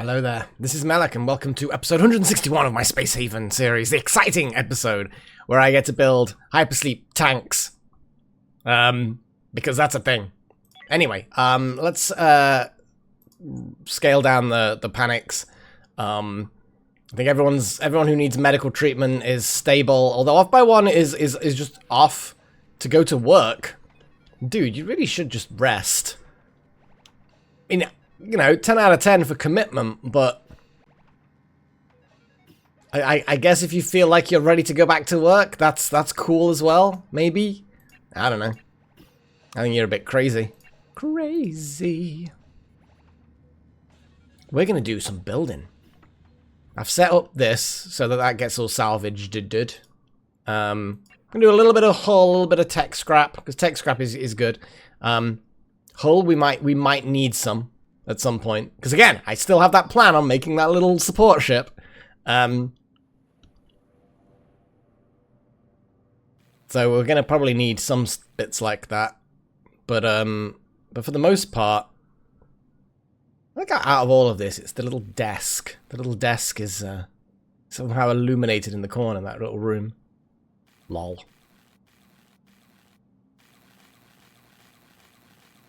Hello there, this is Malak and welcome to episode 161 of my Space Haven series, the exciting episode where I get to build hypersleep tanks. Because that's a thing. Anyway, let's scale down the panics. I think everyone who needs medical treatment is stable, although off by one is just off to go to work. Dude, you really should just rest. I mean, you know, 10 out of 10 for commitment, but I guess if you feel like you're ready to go back to work, that's cool as well, maybe? I don't know. I think you're a bit crazy. Crazy. We're gonna do some building. I've set up this so that gets all salvaged. I'm gonna do a little bit of hull, a little bit of tech scrap, because tech scrap is good. Hull, we might need some at some point, because again, I still have that plan on making that little support ship. So we're gonna probably need some bits like that, but for the most part, I think out of all of this, it's the little desk. The little desk is somehow illuminated in the corner of that little room. Lol.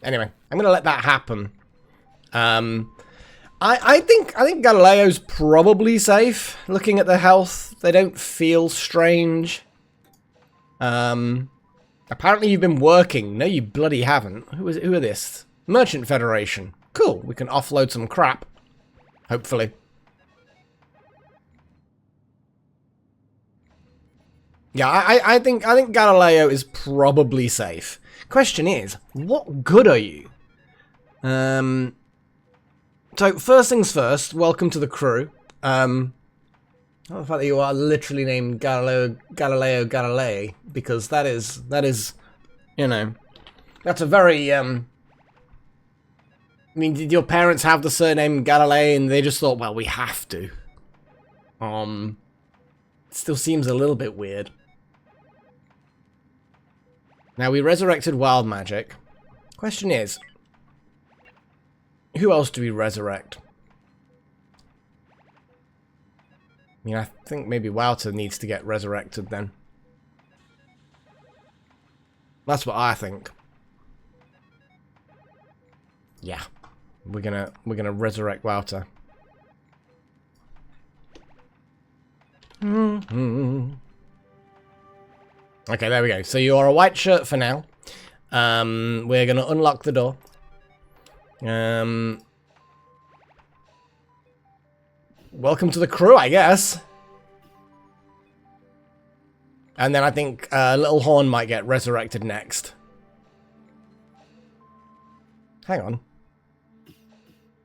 Anyway, I'm gonna let that happen. I think Galileo's probably safe. Looking at their health, they don't feel strange. Apparently you've been working. No, you bloody haven't. Who are this? Merchant Federation. Cool. We can offload some crap. Hopefully. Yeah, I think Galileo is probably safe. Question is, what good are you? So first things first, welcome to the crew. The fact that you are literally named Galileo Galilei, because that is, you know, that's a very, I mean, did your parents have the surname Galilei and they just thought, well, we have to? It still seems a little bit weird. Now, we resurrected wild magic. Question is, who else do we resurrect? I mean, I think maybe Wouter needs to get resurrected then. That's what I think. Yeah. We're gonna resurrect Wouter. Okay, there we go. So you're a white shirt for now. We're gonna unlock the door. Welcome to the crew, I guess. And then I think Little Horn might get resurrected next. Hang on.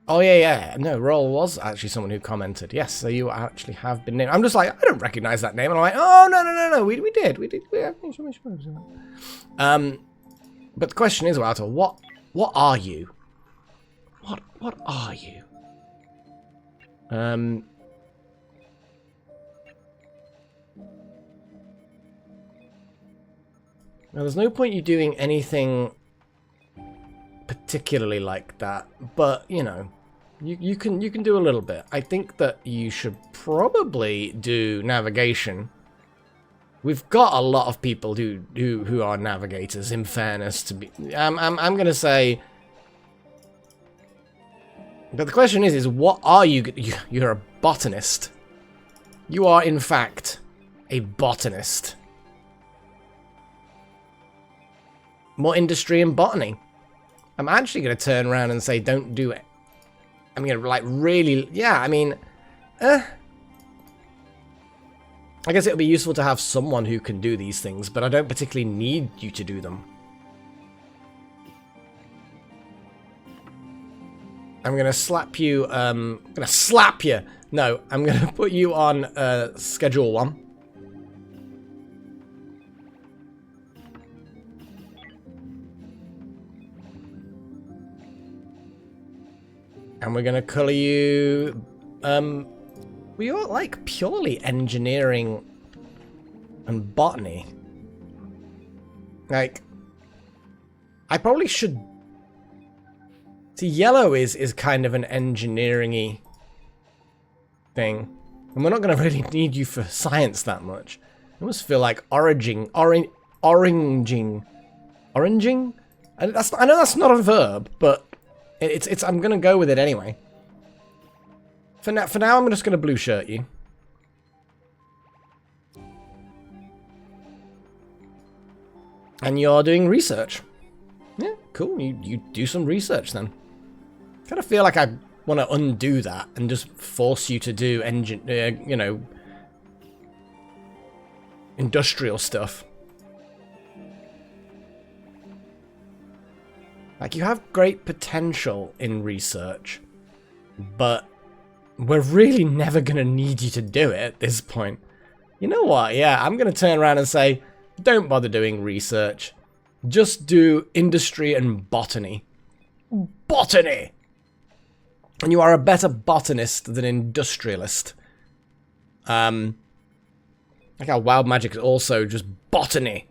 Oh, yeah. No, Roll was actually someone who commented. Yes, so you actually have been named. I'm just like, I don't recognize that name. And I'm like, oh, no. We did. But the question is, Walter, what are you? What are you? Now, there's no point you doing anything particularly like that, but you know, you can do a little bit. I think that you should probably do navigation. We've got a lot of people who are navigators. In fairness, to be, I'm gonna say. But the question is what are you? You're a botanist. You are, in fact, a botanist. More industry and botany. I'm actually going to turn around and say don't do it. I'm going to, like, really... Yeah, I mean... I guess it would be useful to have someone who can do these things, but I don't particularly need you to do them. I'm gonna slap you, No, I'm gonna put you on, schedule 1. And we're gonna color you, we are, like, purely engineering and botany. Like, I probably should... See, yellow is kind of an engineering-y thing. And we're not going to really need you for science that much. I almost feel like oranging. I know that's not a verb, but it's. I'm going to go with it anyway. For now, I'm just going to blue shirt you. And you're doing research. Yeah, cool. You do some research then. Kind of feel like I want to undo that and just force you to do industrial stuff. Like, you have great potential in research, but we're really never going to need you to do it at this point. You know what? Yeah, I'm going to turn around and say, don't bother doing research. Just do industry and botany. Botany! And you are a better botanist than industrialist. Like how wild magic is also just botany.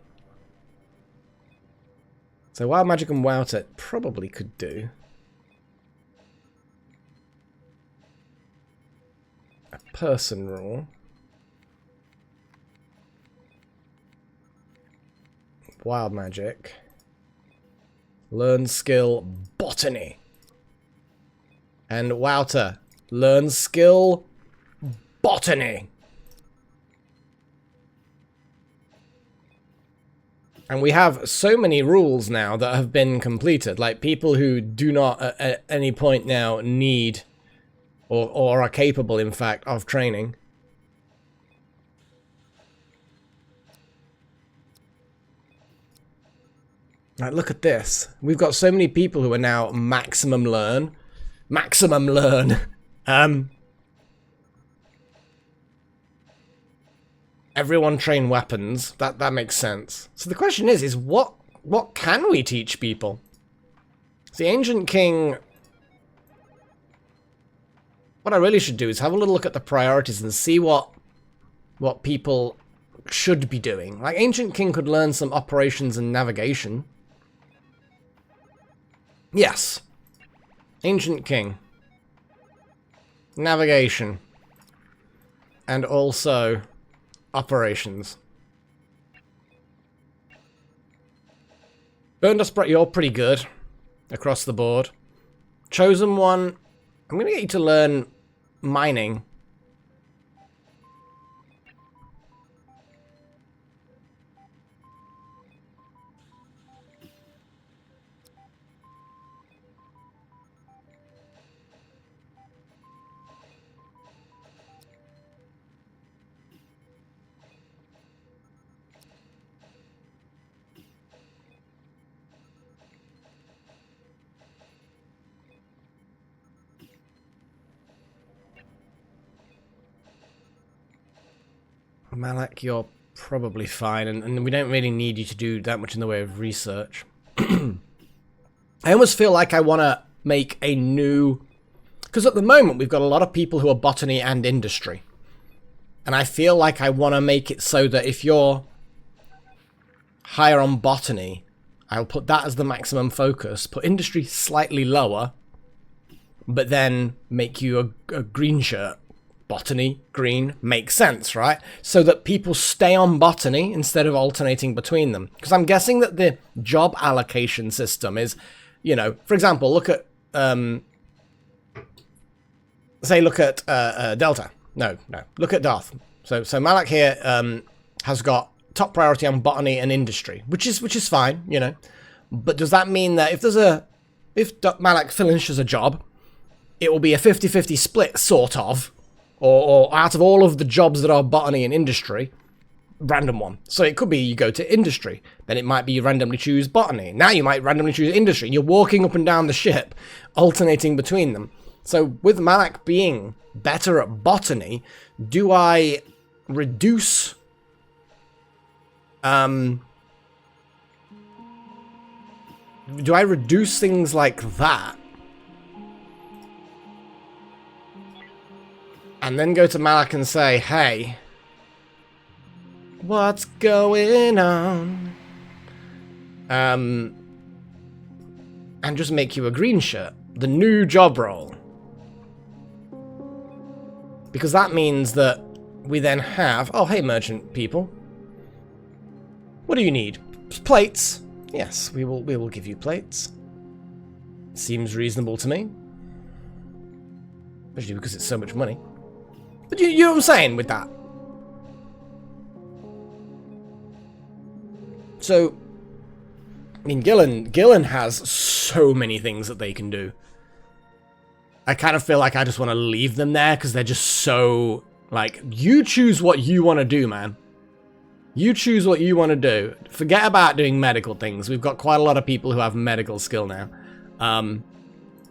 So wild magic and Wowtet probably could do. A person rule. Wild magic. Learn skill botany. And Wouter, learn skill botany. And we have so many rules now that have been completed. Like, people who do not at any point now need or are capable, in fact, of training. Like, look at this. We've got so many people who are now maximum learn. Maximum learn. Everyone train weapons. That makes sense. So the question is what can we teach people? The Ancient King... What I really should do is have a little look at the priorities and see what people should be doing. Like, Ancient King could learn some operations and navigation. Yes. Ancient King. Navigation. And also operations. Burn Dust Bright, you're pretty good across the board. Chosen One, I'm going to get you to learn mining. Malak, you're probably fine, and we don't really need you to do that much in the way of research. I almost feel like I want to make a new... Because at the moment, we've got a lot of people who are botany and industry. And I feel like I want to make it so that if you're higher on botany, I'll put that as the maximum focus, put industry slightly lower, but then make you a green shirt. Botany, green, makes sense, right? So that people stay on botany instead of alternating between them. Because I'm guessing that the job allocation system is, you know, for example, look at, look at Delta. No, look at Darth. So Malak here has got top priority on botany and industry, which is fine, you know. But does that mean that if Malak finishes a job, it will be a 50-50 split, sort of? Or out of all of the jobs that are botany and industry, random one. So it could be you go to industry, then it might be you randomly choose botany. Now you might randomly choose industry. You're walking up and down the ship, alternating between them. So with Malak being better at botany, do I reduce... do I reduce things like that? And then go to Malak and say, hey, what's going on? And just make you a green shirt. The new job role. Because that means that we then have... Oh, hey, merchant people. What do you need? Plates. Yes, we will give you plates. Seems reasonable to me. Especially because it's so much money. But you know what I'm saying with that? So, I mean, Gillen has so many things that they can do. I kind of feel like I just want to leave them there because they're just so, like, you choose what you want to do, man. You choose what you want to do. Forget about doing medical things. We've got quite a lot of people who have medical skill now.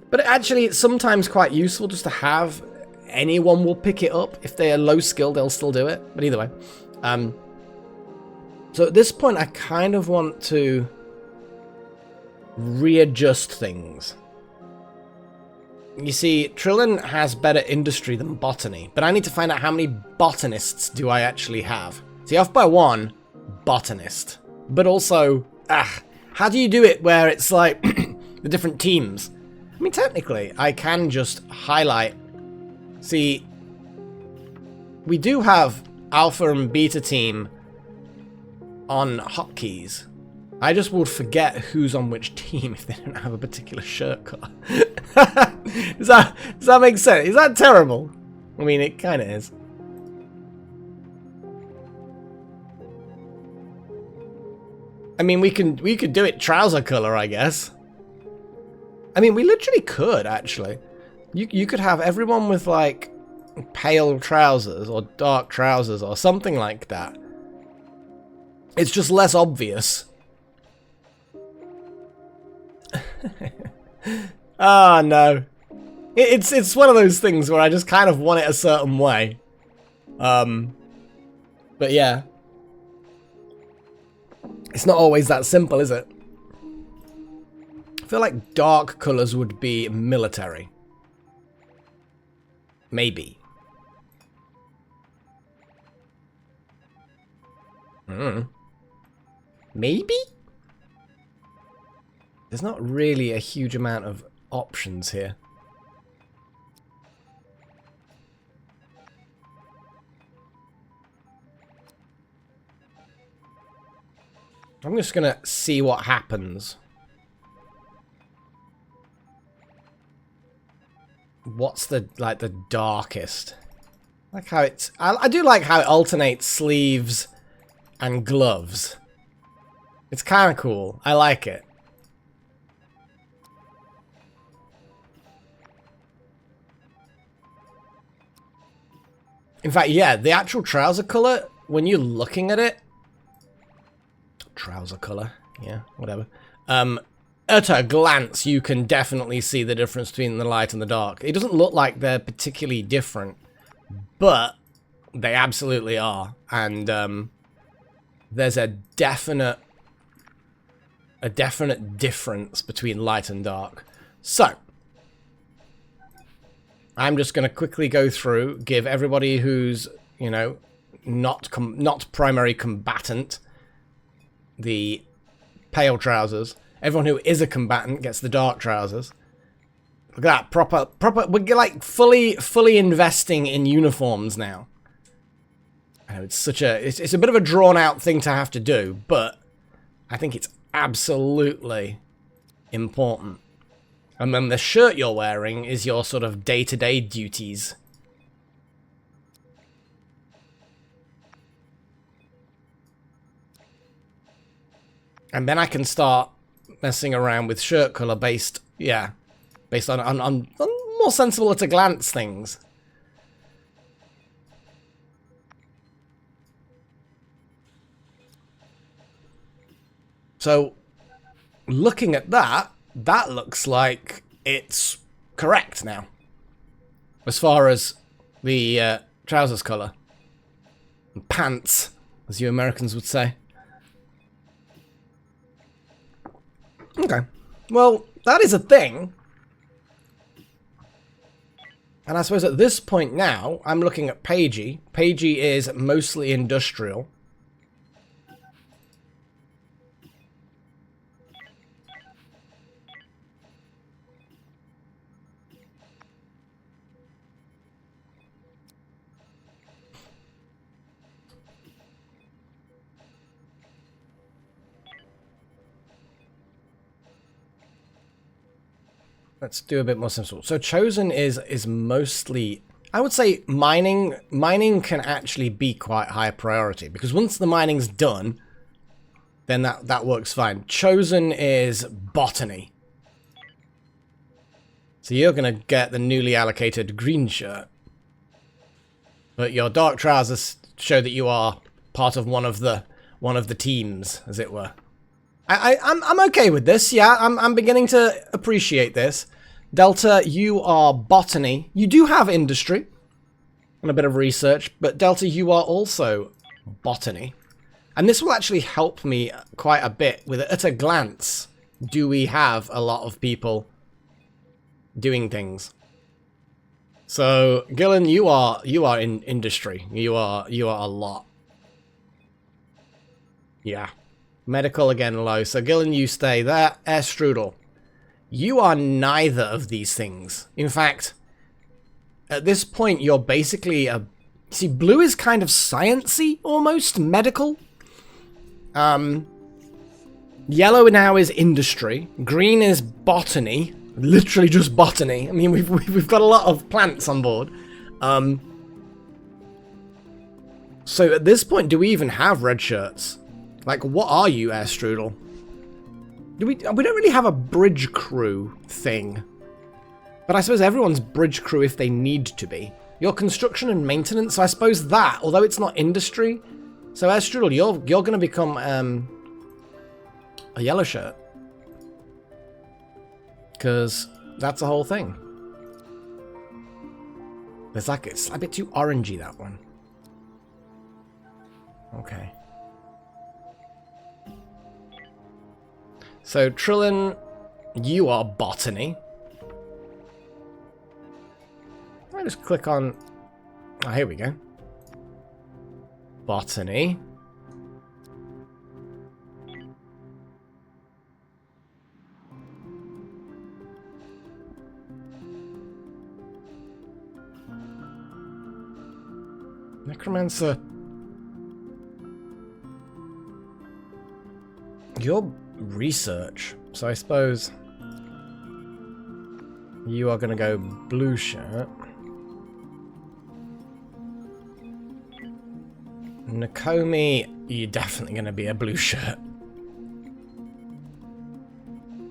But actually, it's sometimes quite useful just to have anyone will pick it up. If they are low skill, they'll still do it. But either way. So at this point, I kind of want to readjust things. You see, Trillin has better industry than botany, but I need to find out how many botanists do I actually have. See, off by one, botanist. But also, how do you do it where it's like the different teams? I mean, technically, I can just highlight. See, we do have alpha and beta team on hotkeys. I just would forget who's on which team if they don't have a particular shirt colour. does that make sense? Is that terrible? I mean, it kind of is. I mean, we could do it trouser colour, I guess. I mean, we literally could, actually. You could have everyone with, like, pale trousers or dark trousers or something like that. It's just less obvious. Ah, no. It's one of those things where I just kind of want it a certain way. But yeah. It's not always that simple, is it? I feel like dark colours would be military. Maybe. Maybe? There's not really a huge amount of options here. I'm just gonna see what happens. What's the darkest? Like how it's... I do like how it alternates sleeves and gloves. It's kind of cool. I like it. In fact, yeah, the actual trouser color, when you're looking at it... Trouser color, yeah, whatever. At a glance, you can definitely see the difference between the light and the dark. It doesn't look like they're particularly different, but they absolutely are. And there's a definite difference between light and dark. So, I'm just going to quickly go through, give everybody who's, you know, not primary combatant the pale trousers. Everyone who is a combatant gets the dark trousers. Look at that, proper. We're like fully investing in uniforms now. I know it's such a, it's a bit of a drawn out thing to have to do, but I think it's absolutely important. And then the shirt you're wearing is your sort of day-to-day duties. And then I can start messing around with shirt color based, yeah, based on more sensible at a glance things. So, looking at that, that looks like it's correct now. As far as the trousers color. Pants, as you Americans would say. Okay. Well, that is a thing. And I suppose at this point now, I'm looking at Pagey. Pagey is mostly industrial. let's do a bit more simple. So chosen is mostly, I would say mining can actually be quite high priority, because once the mining's done, then that works fine. Chosen is botany. So you're going to get the newly allocated green shirt. But your dark trousers show that you are part of one of the teams, as it were. I'm okay with this, yeah. I'm beginning to appreciate this. Delta, you are botany. You do have industry and a bit of research, but Delta, you are also botany. And this will actually help me quite a bit with it. At a glance, do we have a lot of people doing things? So, Gillen, you are in industry. You are a lot. Yeah. Medical again low. So, Gillen, you stay there. Air Strudel, you are neither of these things. In fact, at this point, you're basically a... See, blue is kind of sciencey, almost. Medical. Yellow now is industry. Green is botany. Literally just botany. I mean, we've got a lot of plants on board. So at this point, do we even have red shirts? Like, what are you, Air Strudel? We don't really have a bridge crew thing. But I suppose everyone's bridge crew if they need to be. Your construction and maintenance, so I suppose that, although it's not industry. So Air Strudel, you're going to become a yellow shirt. Because that's the whole thing. It's like, it's a bit too orangey, that one. Okay. So, Trillin, you are botany. I just click on... Oh, here we go. Botany. Necromancer. Your research. So I suppose you are going to go blue shirt. Nakomi, you're definitely going to be a blue shirt.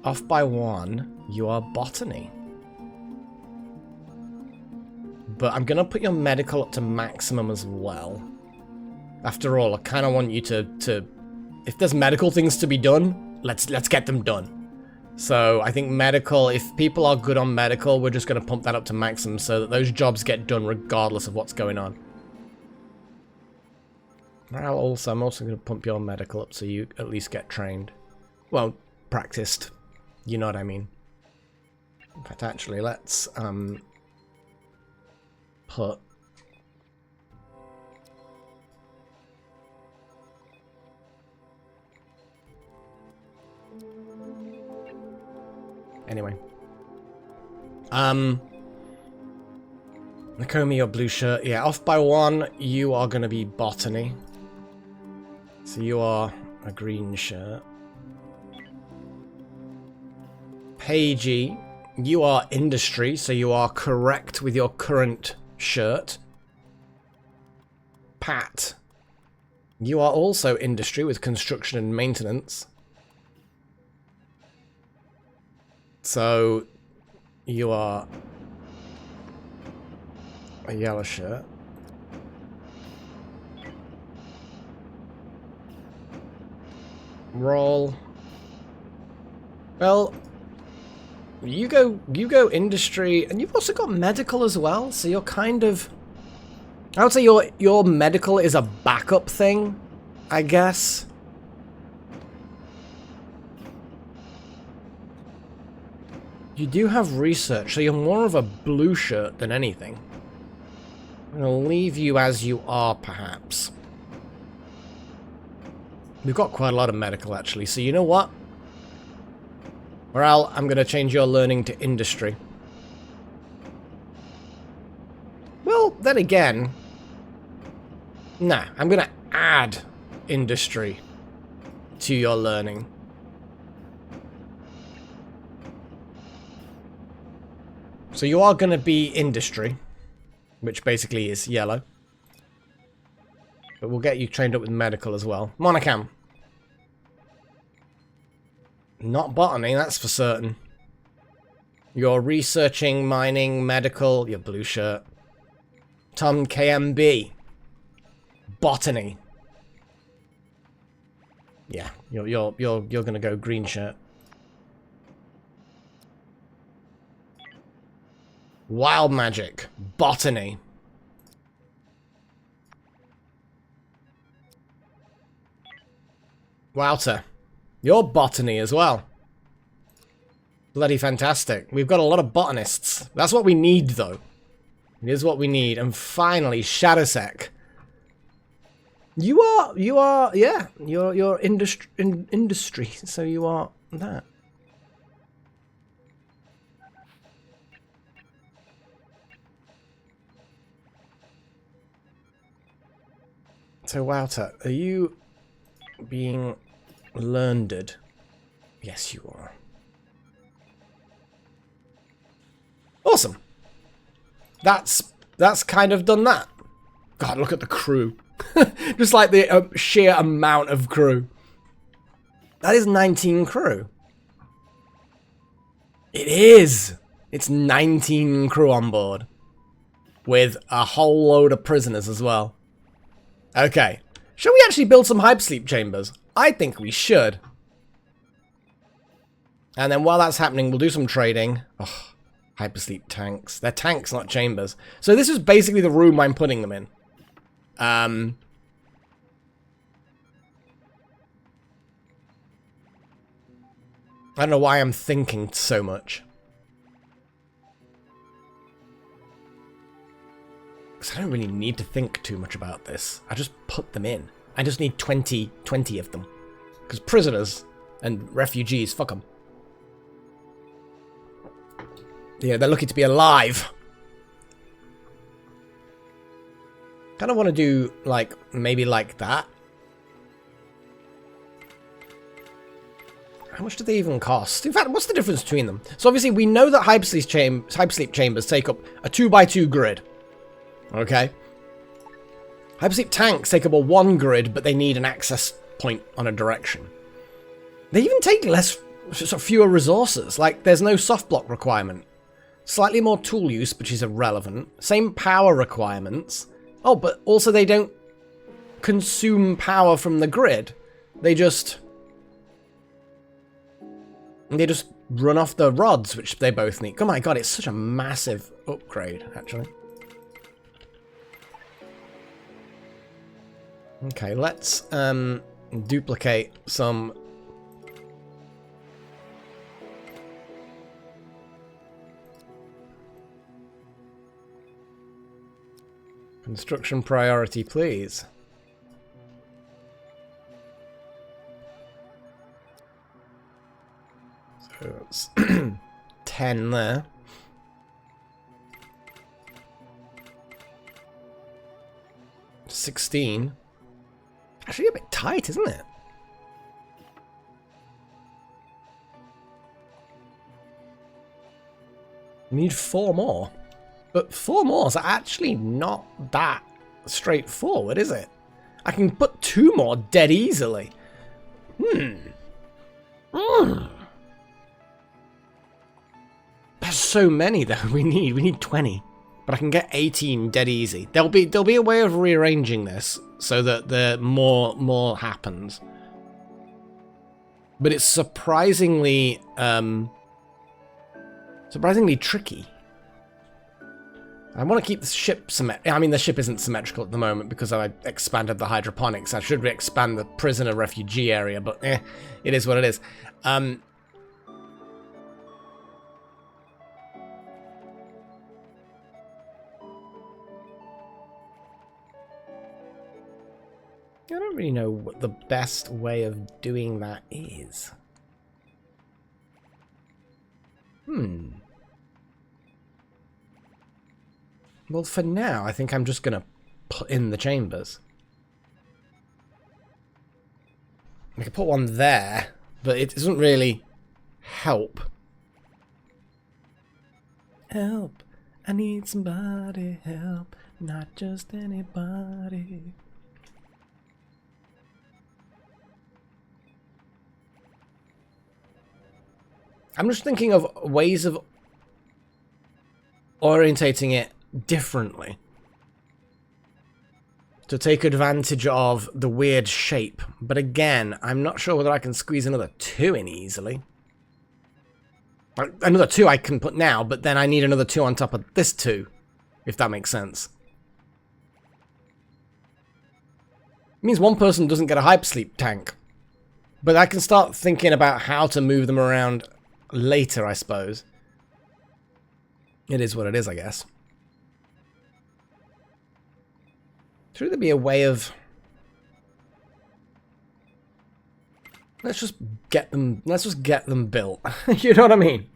Off by 1, you are botany. But I'm going to put your medical up to maximum as well. After all, I kind of want you to... If there's medical things to be done, let's get them done. So I think medical, if people are good on medical, we're just going to pump that up to maximum so that those jobs get done regardless of what's going on. I'm also going to pump your medical up so you at least get trained. Well, practiced. You know what I mean. In fact, actually, let's... put anyway. Nakomi, your blue shirt. Yeah, off by 1, you are gonna be botany. So you are a green shirt. Paigey, you are industry, so you are correct with your current shirt. Pat, you are also industry with construction and maintenance. So you are a yellow shirt. Roll. Well, you go industry, and you've also got medical as well, so you're kind of... I would say your medical is a backup thing, I guess. You do have research, so you're more of a blue shirt than anything. I'm going to leave you as you are, perhaps. We've got quite a lot of medical, actually, so you know what? Morale, I'm going to change your learning to industry. Well, then again... Nah, I'm going to add industry to your learning. So you are going to be industry, which basically is yellow. But we'll get you trained up with medical as well. Monocam. Not botany, that's for certain. You're researching, mining, medical, your blue shirt. Tom KMB. Botany. Yeah, you're gonna go green shirt. Wild magic. Botany. Wouter. You're botany as well. Bloody fantastic. We've got a lot of botanists. That's what we need, though. It is what we need. And finally, Shadowsec. You are, yeah. You're industry, so you are that. So, Wouter, are you being learned? Yes, you are. Awesome. That's kind of done that. God, look at the crew. Just like the sheer amount of crew. That is 19 crew. It is. It's 19 crew on board. With a whole load of prisoners as well. Okay. Shall we actually build some hypersleep chambers? I think we should. And then while that's happening, we'll do some trading. Oh, hypersleep tanks. They're tanks, not chambers. So this is basically the room I'm putting them in. I don't know why I'm thinking so much. Because I don't really need to think too much about this. I just put them in. I just need 20 of them. Because prisoners and refugees, fuck them. Yeah, they're lucky to be alive. Kind of want to do, like, maybe like that. How much do they even cost? In fact, what's the difference between them? So obviously we know that hypersleep chambers take up a 2x2 grid. Okay. Hypersleep tanks take up a 1 grid, but they need an access point on a direction. They even take fewer resources. Like, there's no soft block requirement. Slightly more tool use, which is irrelevant. Same power requirements. Oh, but also they don't consume power from the grid. They just run off the rods, which they both need. Oh my god, it's such a massive upgrade, actually. Okay, let's duplicate some. Construction priority, please. So it's 10 there. $16. Actually a bit tight, isn't it? We need 4 more. But 4 more is actually not that straightforward, is it? I can put 2 more dead easily. There's so many though. We need 20. But I can get 18 dead easy. There'll be a way of rearranging this so that the more happens. But it's surprisingly tricky. I want to keep the ship I mean, the ship isn't symmetrical at the moment because I expanded the hydroponics. I should expand the prisoner refugee area, but it is what it is. I don't really know what the best way of doing that is. Well, for now, I think I'm just going to put in the chambers. I can put one there, but it doesn't really help. help. I need somebody help, not just anybody. I'm just thinking of ways of orientating it differently to take advantage of the weird shape. But again, I'm not sure whether I can squeeze another 2 in easily. Another 2 I can put now, but then I need another 2 on top of this 2, if that makes sense. It means one person doesn't get a hypersleep tank. But I can start thinking about how to move them around later, I suppose. It is what it is, I guess. Should there be a way of... Let's just get them built. You know what I mean?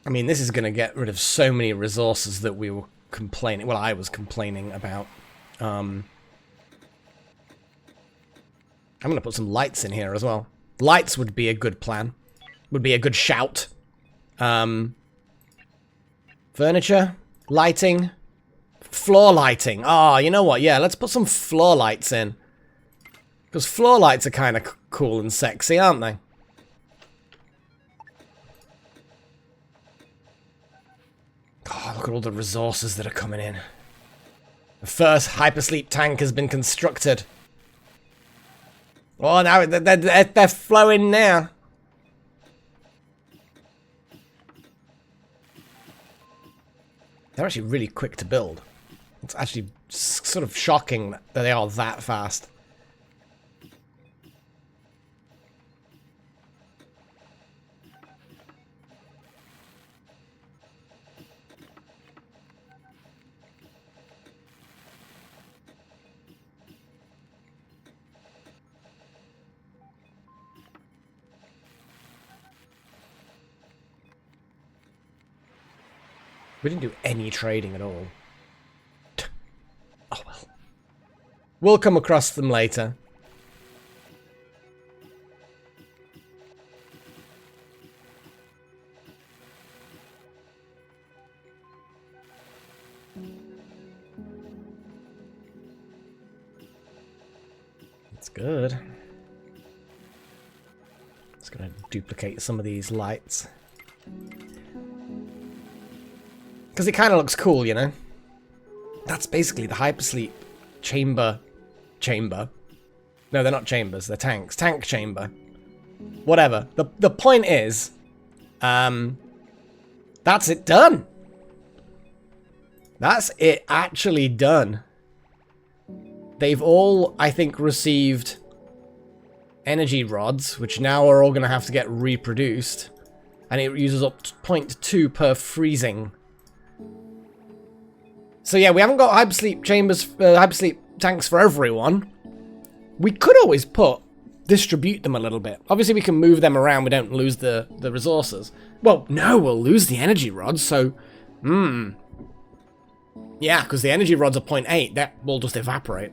I mean, this is going to get rid of so many resources that we were complaining... Well, I was complaining about. I'm going to put some lights in here as well. Lights would be a good plan. Would be a good shout. Furniture, lighting, floor lighting. Oh, you know what? Yeah, let's put some floor lights in. Because floor lights are kind of cool and sexy, aren't they? Oh, look at all the resources that are coming in. The first hypersleep tank has been constructed. Oh, now they're flowing now. They're actually really quick to build. It's actually sort of shocking that they are that fast. We didn't do any trading at all. Oh well. We'll come across them later. That's good. Just gonna duplicate some of these lights. Because it kind of looks cool, you know? That's basically the hypersleep chamber. No, they're not chambers, they're tanks. Tank chamber. Whatever. The point is, that's it done. That's it actually done. They've all, I think, received energy rods, which now are all going to have to get reproduced. And it uses up 0.2 per freezing. So yeah, we haven't got hypersleep chambers, hypersleep tanks for everyone. We could always distribute them a little bit. Obviously we can move them around, we don't lose the resources. Well, no, we'll lose the energy rods, so... Yeah, because the energy rods are 0.8, that will just evaporate.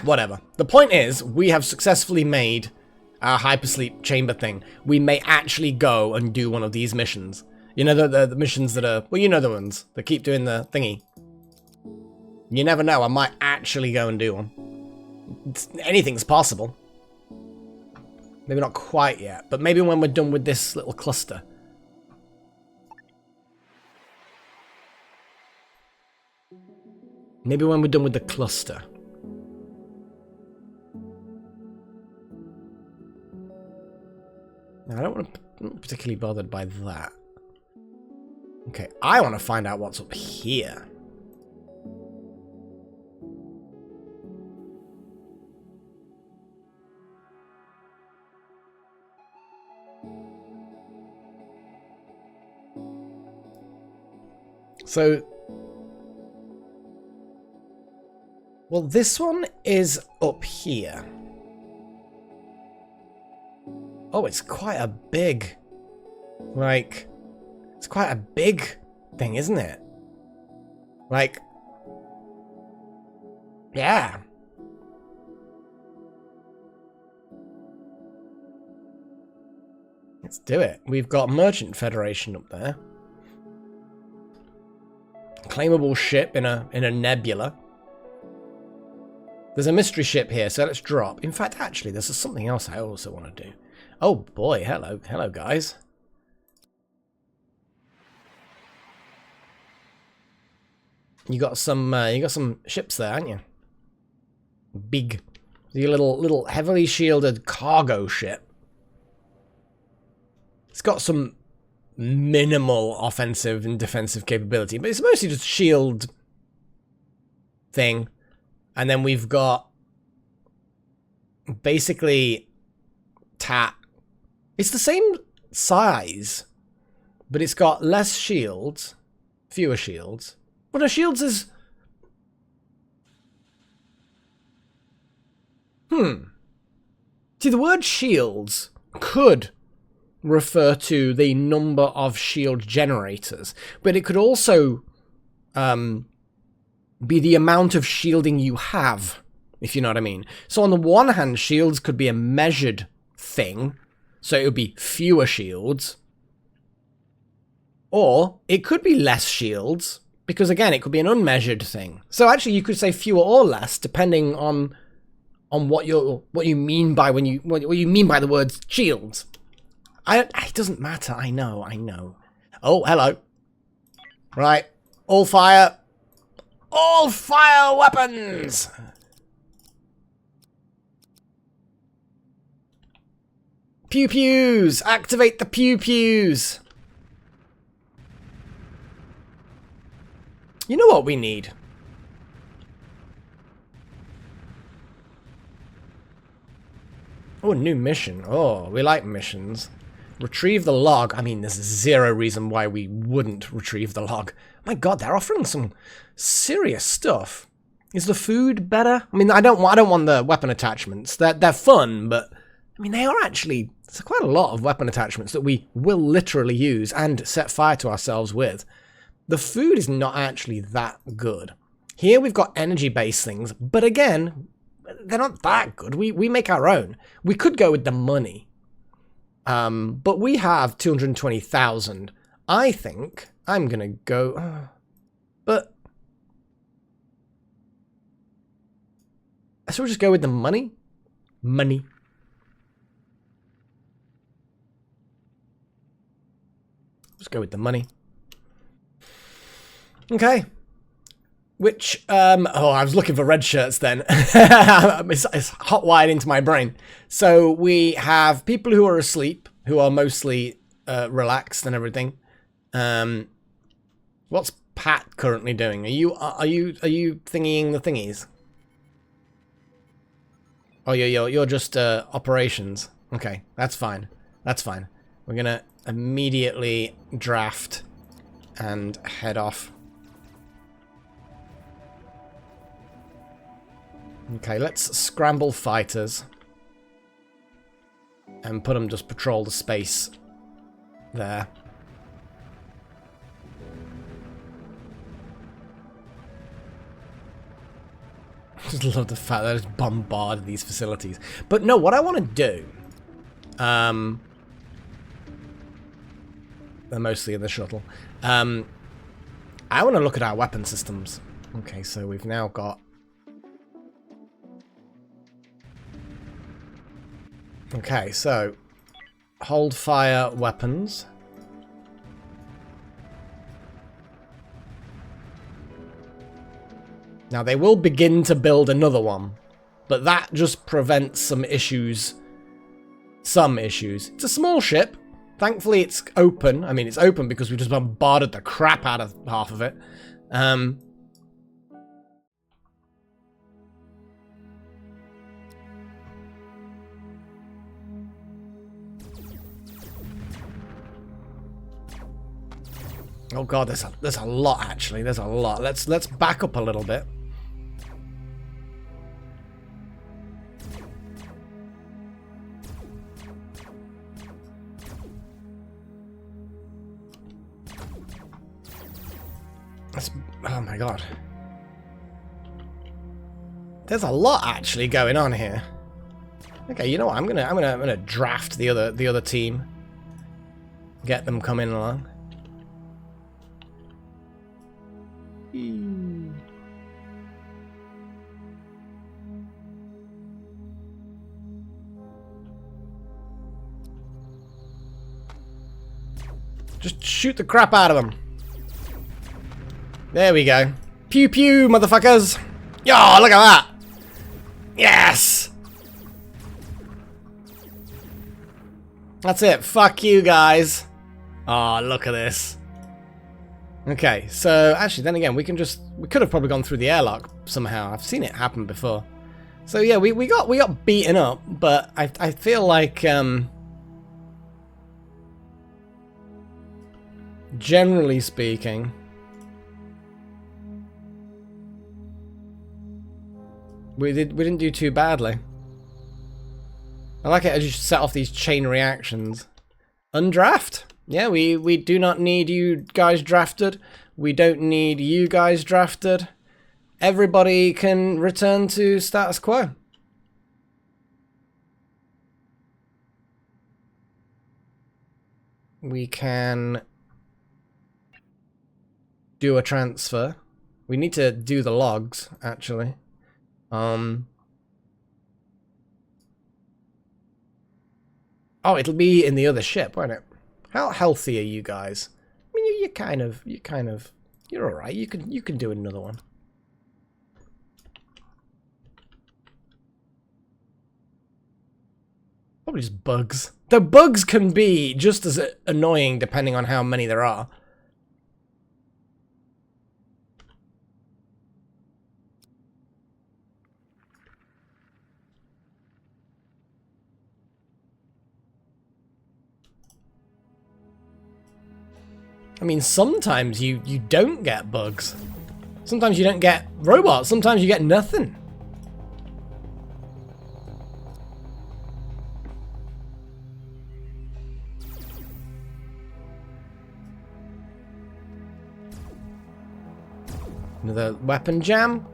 Whatever. The point is, we have successfully made our hypersleep chamber thing. We may actually go and do one of these missions. You know, the missions that are... Well, you know the ones that keep doing the thingy. You never know, I might actually go and do one. Anything's possible. Maybe not quite yet, but maybe when we're done with this little cluster. Maybe when we're done with the cluster. Now, I'm not particularly bothered by that. Okay, I want to find out what's up here. So... Well, this one is up here. Oh, it's quite a big... Like... It's quite a big thing, isn't it? Like, yeah. Let's do it. We've got Merchant Federation up there. Claimable ship in a nebula. There's a mystery ship here, so let's drop. In fact, actually, there's something else I also want to do. Oh boy, hello, guys. You got some ships there, haven't you? Big, the little heavily shielded cargo ship. It's got some minimal offensive and defensive capability, but it's mostly just shield thing. And then we've got basically it's the same size, but it's got less shields, fewer shields. Well, no, shields is... See, the word shields could refer to the number of shield generators, but it could also be the amount of shielding you have, if you know what I mean. So on the one hand, shields could be a measured thing, so it would be fewer shields, or it could be less shields, because again, it could be an unmeasured thing. So actually, you could say fewer or less, depending on what you mean by what you mean by the word shields. It doesn't matter. I know. Oh, hello. Right, all fire weapons. Pew pews. Activate the pew pews. You know what we need? Oh, a new mission. Oh, we like missions. Retrieve the log. I mean, there's zero reason why we wouldn't retrieve the log. My God, they're offering some serious stuff. Is the food better? I mean, I don't want the weapon attachments. They're fun, but I mean, they are actually... There's quite a lot of weapon attachments that we will literally use and set fire to ourselves with. The food is not actually that good. Here we've got energy-based things, but again, they're not that good. We make our own. We could go with the money. But we have 220,000. I think I'm going to go... but... So we'll just go with the money? Money. Let's go with the money. Okay. Which, oh, I was looking for red shirts then. It's hot-wired into my brain. So we have people who are asleep, who are mostly relaxed and everything. What's Pat currently doing? Are you thingying the thingies? Oh, you're just operations. Okay, that's fine. That's fine. We're gonna immediately draft and head off. Okay, let's scramble fighters and put them just patrol the space there. Just love the fact that I just bombard these facilities. But no, what I want to do, they're mostly in the shuttle. I want to look at our weapon systems. Okay, so we've now got... Okay, so hold fire weapons. Now they will begin to build another one, but that just prevents some issues. Some issues. It's a small ship. Thankfully it's open. I mean, it's open because we just bombarded the crap out of half of it. Oh god, there's a lot actually. There's a lot. Let's back up a little bit. Oh my god. There's a lot actually going on here. Okay, you know what? I'm gonna draft the other team. Get them coming along. Just shoot the crap out of them. There we go. Pew pew, motherfuckers. Yo, look at that. Yes. That's it. Fuck you guys. Oh, look at this. Okay, so actually, then again, we could have probably gone through the airlock somehow. I've seen it happen before. So yeah, we got beaten up, but I feel like generally speaking, we didn't do too badly. I like it as you set off these chain reactions. Undraft? Yeah, we do not need you guys drafted. We don't need you guys drafted. Everybody can return to status quo. We can do a transfer. We need to do the logs, actually. Oh, it'll be in the other ship, won't it? How healthy are you guys? I mean, you're all right. You can do another one. Probably just bugs. The bugs can be just as annoying depending on how many there are. I mean, sometimes you don't get bugs. Sometimes you don't get robots. Sometimes you get nothing. Another weapon jam.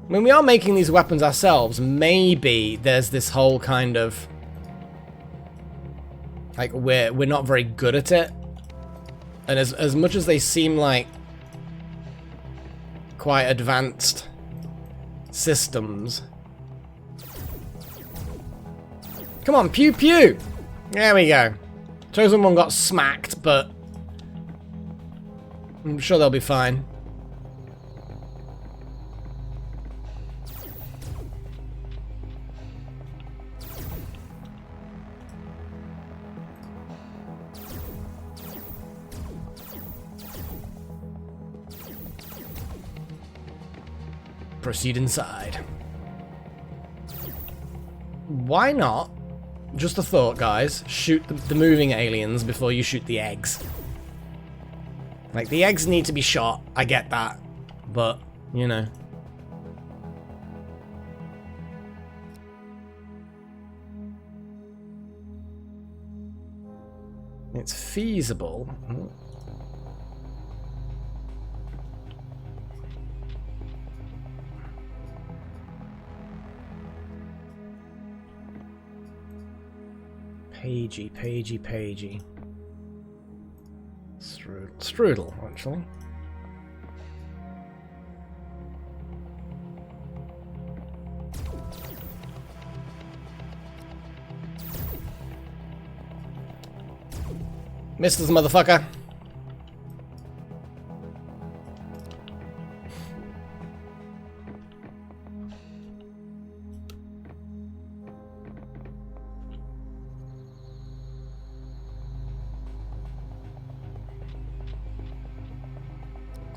I mean, we are making these weapons ourselves. Maybe there's this whole kind of like we're not very good at it. And as much as they seem like quite advanced systems. Come on, pew pew! There we go. Chosen one got smacked, but I'm sure they'll be fine. Proceed inside. Why not, just a thought guys, shoot the moving aliens before you shoot the eggs? Like, the eggs need to be shot, I get that, but, you know. It's feasible. Pagey. Strudel, actually. Missed this motherfucker.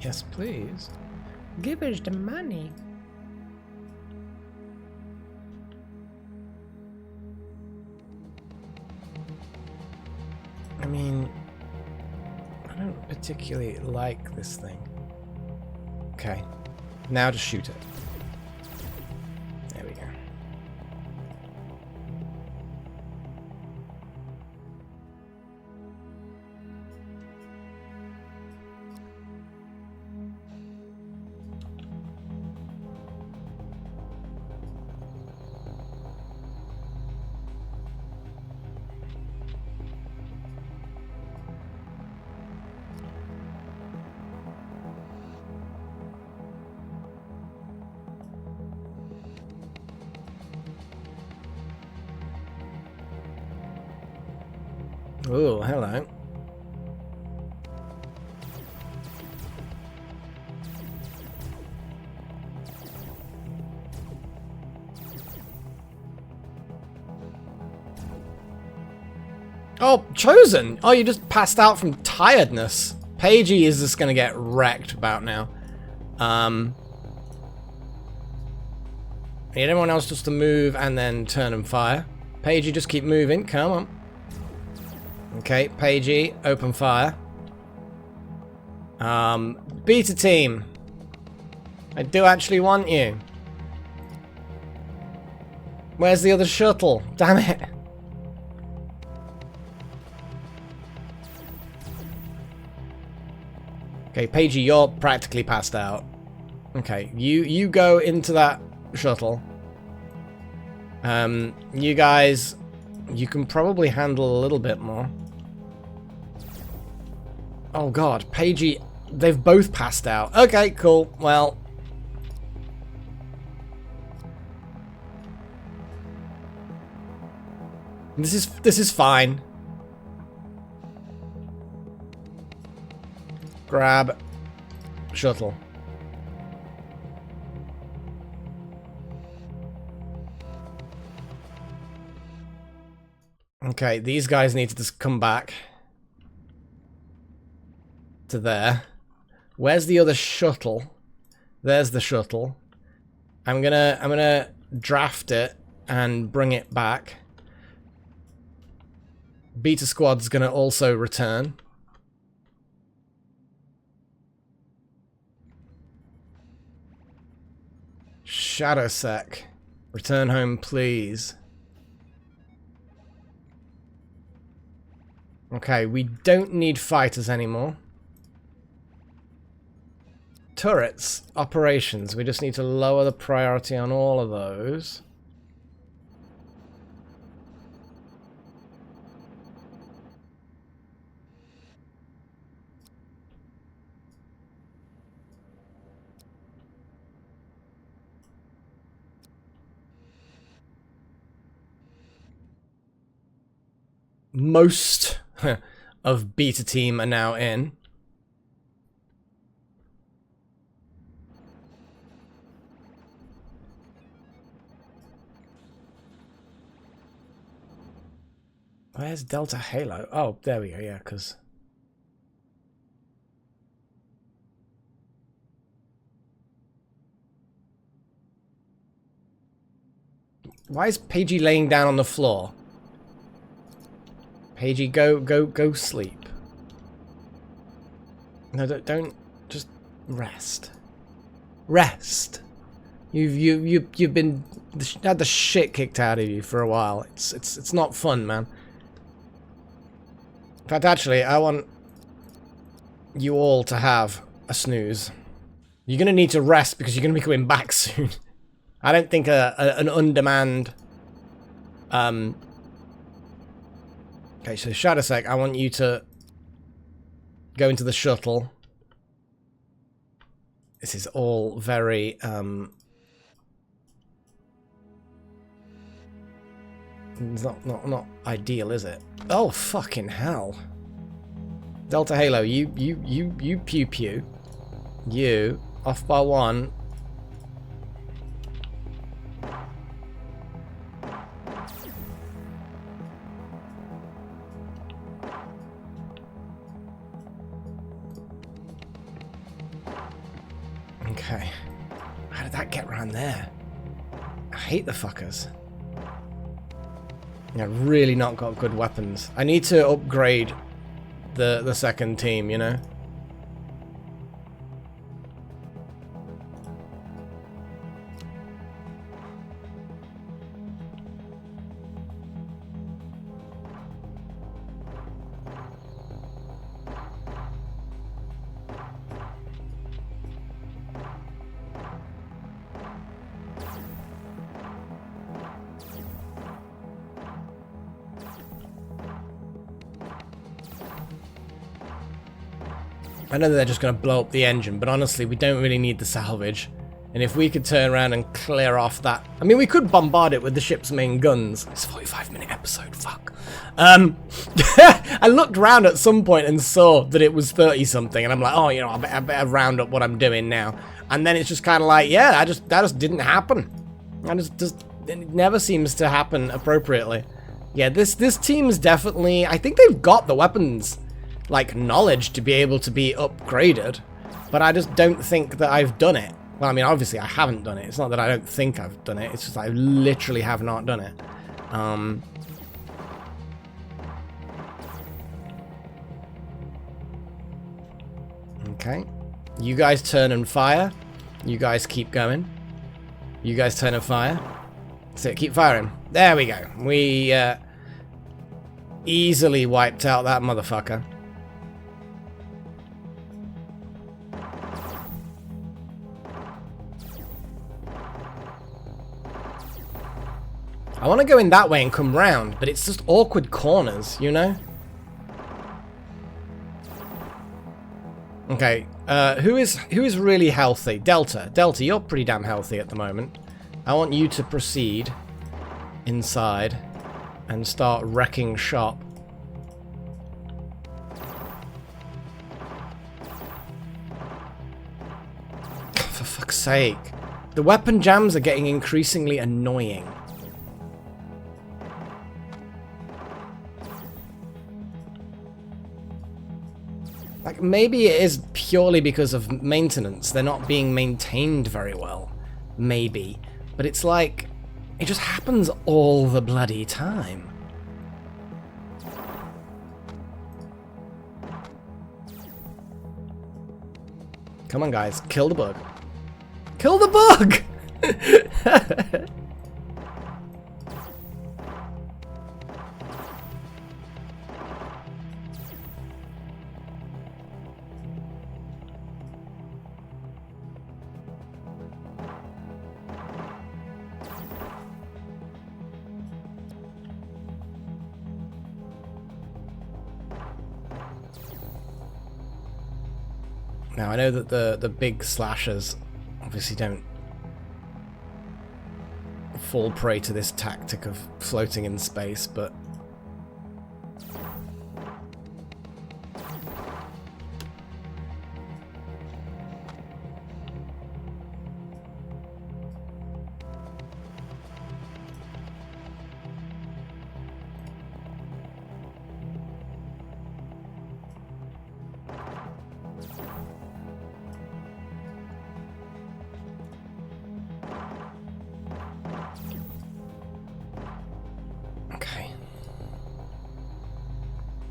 Yes, please. Give us the money. I mean, I don't particularly like this thing. Okay, now to shoot it. There we go. Ooh, hello. Oh, Chosen! Oh, you just passed out from tiredness. Pagey is just gonna get wrecked about now. Need everyone else just to move and then turn and fire. Pagey, just keep moving. Come on. Okay, Pagey, open fire. Beta team. I do actually want you. Where's the other shuttle? Damn it. Okay, Pagey, you're practically passed out. Okay, you go into that shuttle. You guys, you can probably handle a little bit more. Oh god, Pagey, they've both passed out. Okay, cool. Well, this is fine. Grab shuttle. Okay, these guys need to just come back to there. Where's the other shuttle? There's the shuttle. I'm gonna draft it and bring it back. Beta squad's gonna also return. Shadowsec, return home, please. Okay, we don't need fighters anymore. Turrets, operations. We just need to lower the priority on all of those. Most of Beta Team are now in. Where's Delta Halo? Oh, there we go, yeah, because... Why is Pagey laying down on the floor? Pagey, go sleep. No, don't just rest. Rest. You've been had the shit kicked out of you for a while. It's not fun, man. In fact, actually, I want you all to have a snooze. You're gonna need to rest because you're gonna be coming back soon. I don't think an undemand. Okay, so Shadowsec, I want you to go into the shuttle. This is all very it's not ideal, is it? Oh fucking hell. Delta Halo, you pew pew. You off by one. Okay. How did that get around there? I hate the fuckers. Yeah, really not got good weapons. I need to upgrade the second team, you know? I know that they're just going to blow up the engine, but honestly, we don't really need the salvage. And if we could turn around and clear off that... I mean, we could bombard it with the ship's main guns. It's a 45-minute episode, fuck. I looked around at some point and saw that it was 30-something, and I'm like, oh, you know, I better round up what I'm doing now. And then it's just kind of like, yeah, that just didn't happen. It never seems to happen appropriately. Yeah, this team's definitely... I think they've got the weapons, like, knowledge to be able to be upgraded, but I just don't think that I've done it. Well, I mean, obviously I haven't done it. It's not that I don't think I've done it. It's just I literally have not done it. Okay. You guys turn and fire. You guys keep going. You guys turn and fire. That's it. Keep firing. There we go. We easily wiped out that motherfucker. I want to go in that way and come round, but it's just awkward corners, you know? Okay, who is really healthy? Delta. Delta, you're pretty damn healthy at the moment. I want you to proceed inside and start wrecking shop. For fuck's sake. The weapon jams are getting increasingly annoying. Like, maybe it is purely because of maintenance. They're not being maintained very well. Maybe. But it's like, it just happens all the bloody time. Come on, guys. Kill the bug. Kill the bug! Now, I know that the big slashers obviously don't fall prey to this tactic of floating in space, but...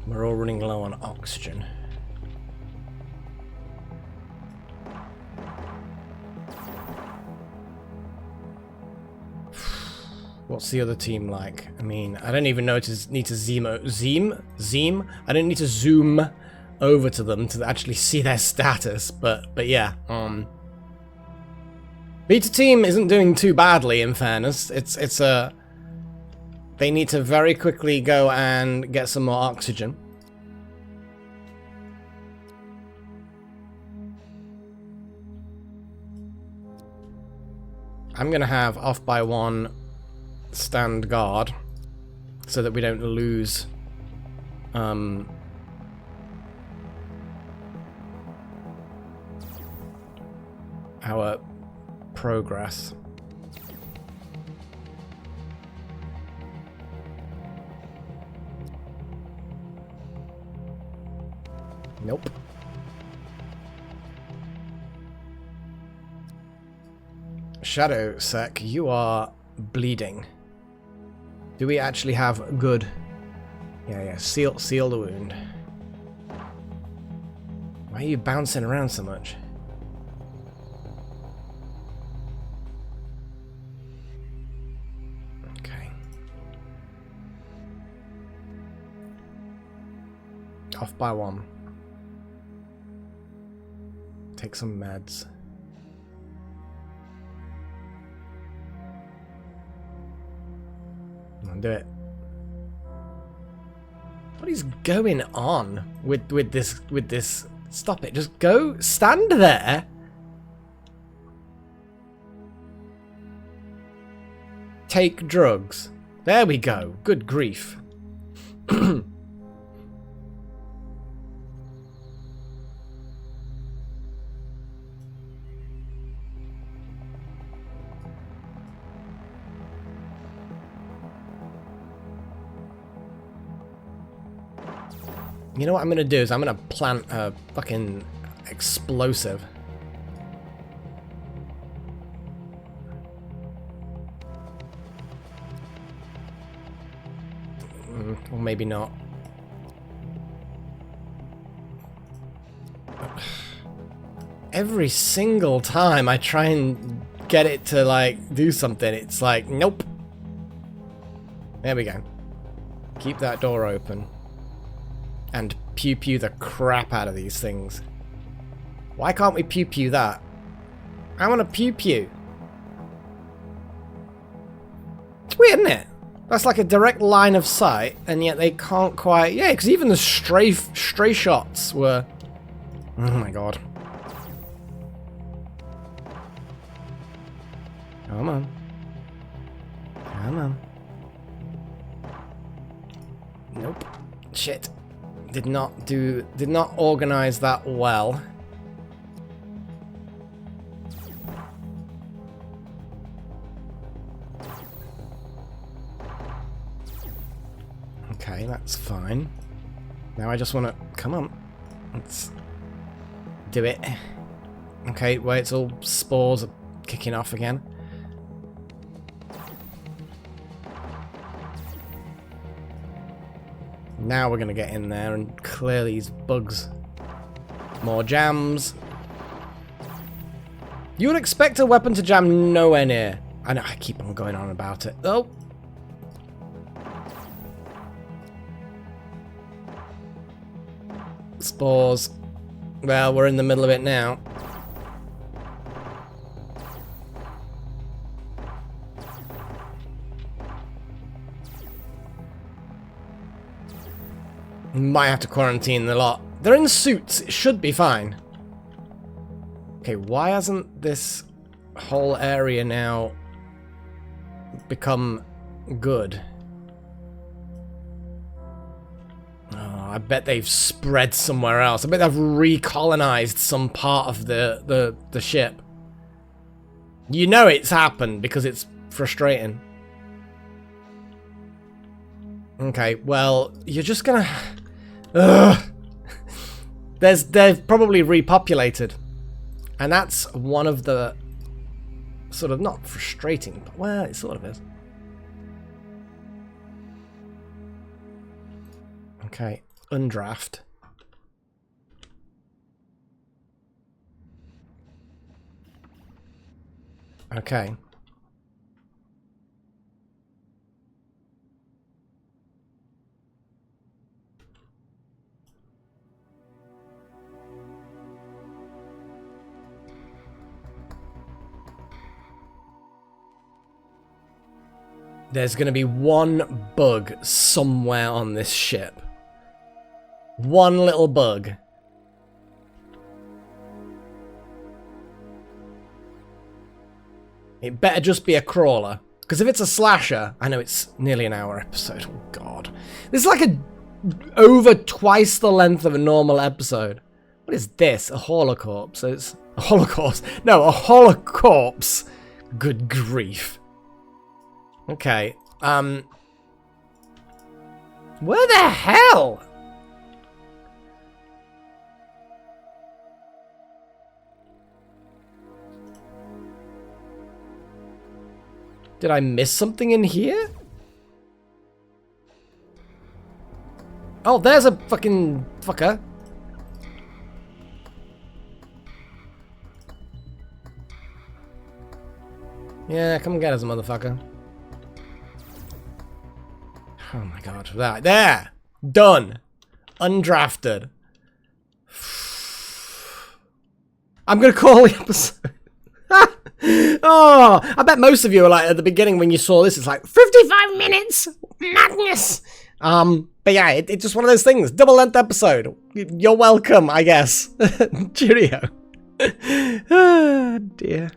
We're all running low on oxygen. What's the other team like? I mean, I don't even know need to zoom. I don't need to zoom over to them to actually see their status, but yeah. Beta team isn't doing too badly, in fairness. It's a... They need to very quickly go and get some more oxygen. I'm gonna have off by one stand guard so that we don't lose our progress. Nope. Shadow Sec, you are bleeding. Do we actually have good... Yeah, seal the wound. Why are you bouncing around so much? Okay. Off by one. Take some meds. Come on, do it. What is going on with this? Stop it! Just go stand there. take drugs. There we go. Good grief. You know what I'm gonna do is I'm gonna plant a fucking explosive. Or maybe not. Every single time I try and get it to like do something, it's like, nope. There we go. Keep that door open. And pew pew the crap out of these things. Why can't we pew pew that? I want to pew pew. It's weird, isn't it? That's like a direct line of sight, and yet they can't quite... Yeah, because even the stray shots were... Oh my god. Come on. Come on. Nope. Shit. Did not organize that well. Okay, that's fine. Now I just want to... Come on. Let's do it. Okay, wait, it's all spores are kicking off again. Now we're going to get in there and clear these bugs. More jams. You would expect a weapon to jam nowhere near. I know, I keep on going on about it. Oh. Spores. Well, we're in the middle of it now. Might have to quarantine the lot. They're in suits. It should be fine. Okay, why hasn't this whole area now become good? Oh, I bet they've spread somewhere else. I bet they've recolonized some part of the ship. You know it's happened because it's frustrating. Okay, well, you're just gonna... Ugh. They've probably repopulated. And that's one of the... Sort of, not frustrating, but, well, it sort of is. Okay, undraft. Okay. There's going to be one bug somewhere on this ship. One little bug. It better just be a crawler. Because if it's a slasher... I know it's nearly an hour episode. Oh, God. This is like over twice the length of a normal episode. What is this? A holocorpse? It's a holocaust. No, a holocorpse. Good grief. Okay, where the hell? Did I miss something in here? Oh, there's a fucking fucker. Yeah, come get us, motherfucker. Oh my god, that there! Done! Undrafted. I'm gonna call the episode. Oh, I bet most of you are like at the beginning when you saw this, it's like 55 minutes! Madness! But yeah, it's just one of those things. Double length episode. You're welcome, I guess. Cheerio. Oh dear.